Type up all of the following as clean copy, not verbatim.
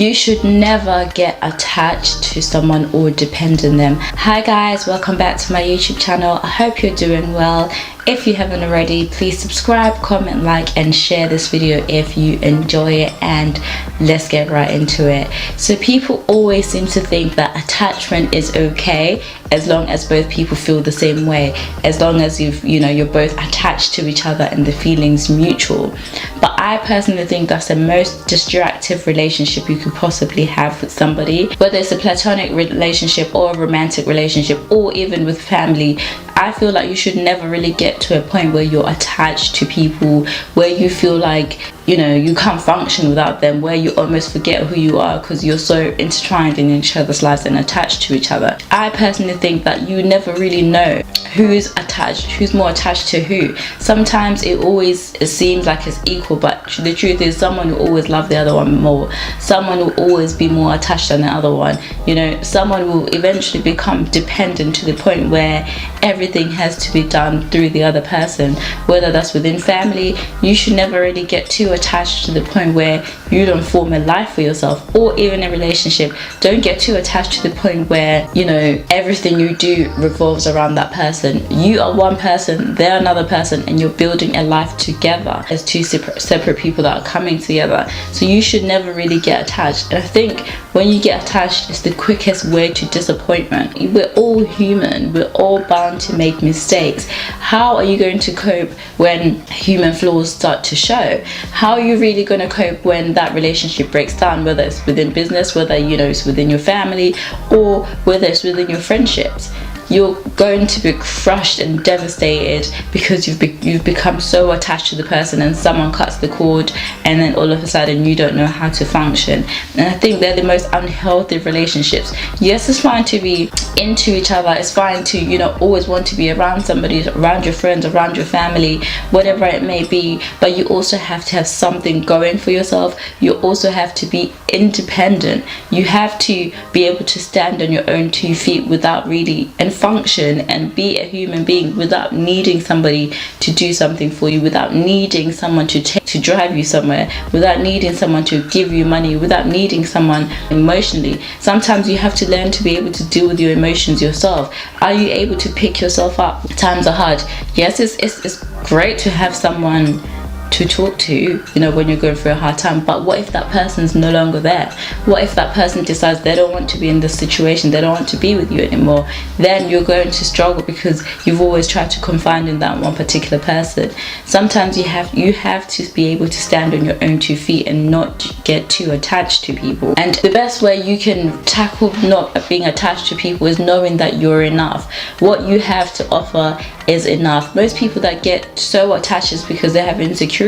You should never get attached to someone or depend on them. Hi guys, welcome back to my YouTube channel. I hope you're doing well. If you haven't already, please subscribe, comment, like and share this video if you enjoy it, and let's get right into it. So people always seem to think that attachment is okay as long as both people feel the same way, as long as you're both attached to each other and the feeling's mutual. But I personally think that's the most destructive relationship you could possibly have with somebody, whether it's a platonic relationship or a romantic relationship or even with family. I feel like you should never really get to a point where you're attached to people, where you feel like you can't function without them, where you almost forget who you are because you're so intertwined in each other's lives and attached to each other. I personally think that you never really know who's more attached to who. Sometimes it seems like it's equal, but the truth is someone will always love the other one more. Someone will always be more attached than the other one. Someone will eventually become dependent to the point where everything has to be done through the other person, whether that's within family. You should never really get too attached to the point where you don't form a life for yourself, or even a relationship. Don't get too attached to the point where everything you do revolves around that person. You are one person, they're another person, and you're building a life together as two separate people that are coming together. So you should never really get attached. And I think when you get attached, it's the quickest way to disappointment. We're all human, we're all bound to make mistakes. How are you going to cope when human flaws start to show? How are you really going to cope when that relationship breaks down, whether it's within business, whether it's within your family, or whether it's within your friendships? You're going to be crushed and devastated because you've become so attached to the person, and someone cuts the cord and then all of a sudden you don't know how to function. And I think they're the most unhealthy relationships. Yes, it's fine to be into each other, it's fine to always want to be around somebody, around your friends, around your family, whatever it may be, but you also have to have something going for yourself. You also have to be independent. You have to be able to stand on your own 2 feet without really and function and be a human being without needing somebody to do something for you, without needing someone to drive you somewhere, without needing someone to give you money, without needing someone emotionally. Sometimes you have to learn to be able to deal with your emotions yourself. Are you able to pick yourself up? Times are hard. Yes, it's great to have someone to talk to when you're going through a hard time, but what if that person's no longer there? What if that person decides they don't want to be in this situation, they don't want to be with you anymore? Then you're going to struggle because you've always tried to confide in that one particular person. Sometimes you have to be able to stand on your own 2 feet and not get too attached to people. And the best way you can tackle not being attached to people is knowing that you're enough. What you have to offer is enough. Most people that get so attached is because they have insecurities.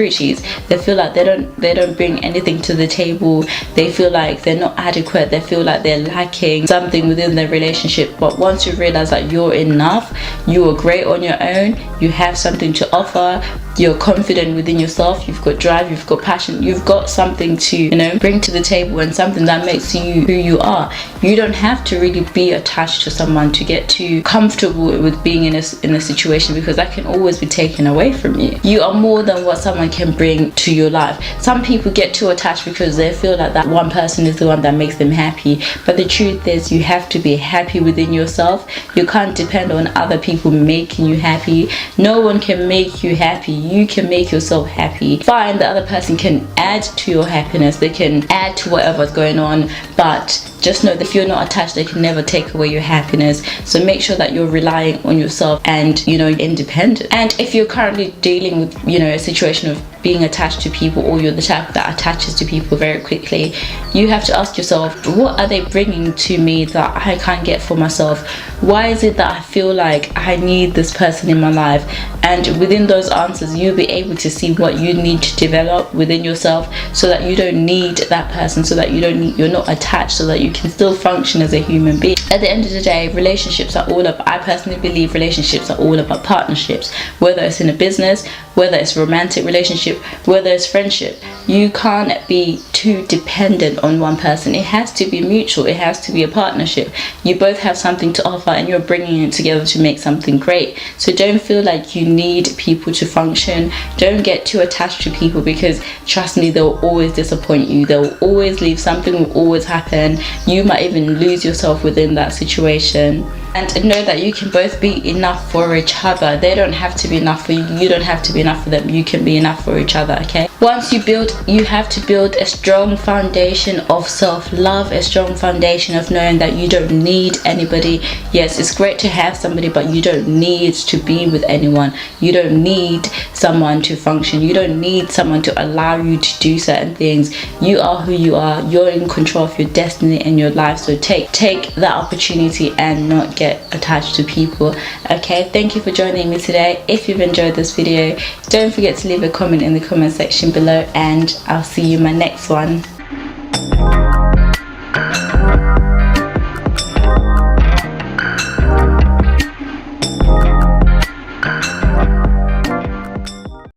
They feel like they don't bring anything to the table. They feel like they're not adequate. They feel like they're lacking something within their relationship. But once you realize that you're enough, you are great on your own, you have something to offer, you're confident within yourself, you've got drive, you've got passion, you've got something to bring to the table, and something that makes you who you are. You don't have to really be attached to someone to get too comfortable with being in a situation, because that can always be taken away from you. You are more than what someone can bring to your life. Some people get too attached because they feel like that one person is the one that makes them happy, but the truth is you have to be happy within yourself. You can't depend on other people making you happy. No one can make you happy. You can make yourself happy. Fine, the other person can add to your happiness, they can add to whatever's going on, but just know that if you're not attached, they can never take away your happiness. So make sure that you're relying on yourself and independent. And if you're currently dealing with a situation of being attached to people, or you're the type that attaches to people very quickly, you have to ask yourself, what are they bringing to me that I can't get for myself? Why is it that I feel like I need this person in my life? And within those answers, you'll be able to see what you need to develop within yourself, so that you don't need that person, so that you're not attached, so that you can still function as a human being. At the end of the day, relationships are all about, I personally believe relationships are all about partnerships, whether it's in a business, whether it's romantic relationship, whether it's friendship. You can't be too dependent on one person. It has to be mutual. It has to be a partnership. You both have something to offer and you're bringing it together to make something great. So don't feel like you need people to function. Don't get too attached to people, because trust me, they'll always disappoint you. They'll always leave. Something will always happen. You might even lose yourself within that situation. And know that you can both be enough for each other. They don't have to be enough for you. You don't have to be enough for them. You can be enough for each other, okay? Once you have to build a strong foundation of self-love, a strong foundation of knowing that you don't need anybody. Yes, it's great to have somebody, but you don't need to be with anyone. You don't need someone to function. You don't need someone to allow you to do certain things. You are who you are. You're in control of your destiny and your life. So take that opportunity and not get attached to people. Okay, thank you for joining me today. If you've enjoyed this video, don't forget to leave a comment in the comment section below, and I'll see you in my next one.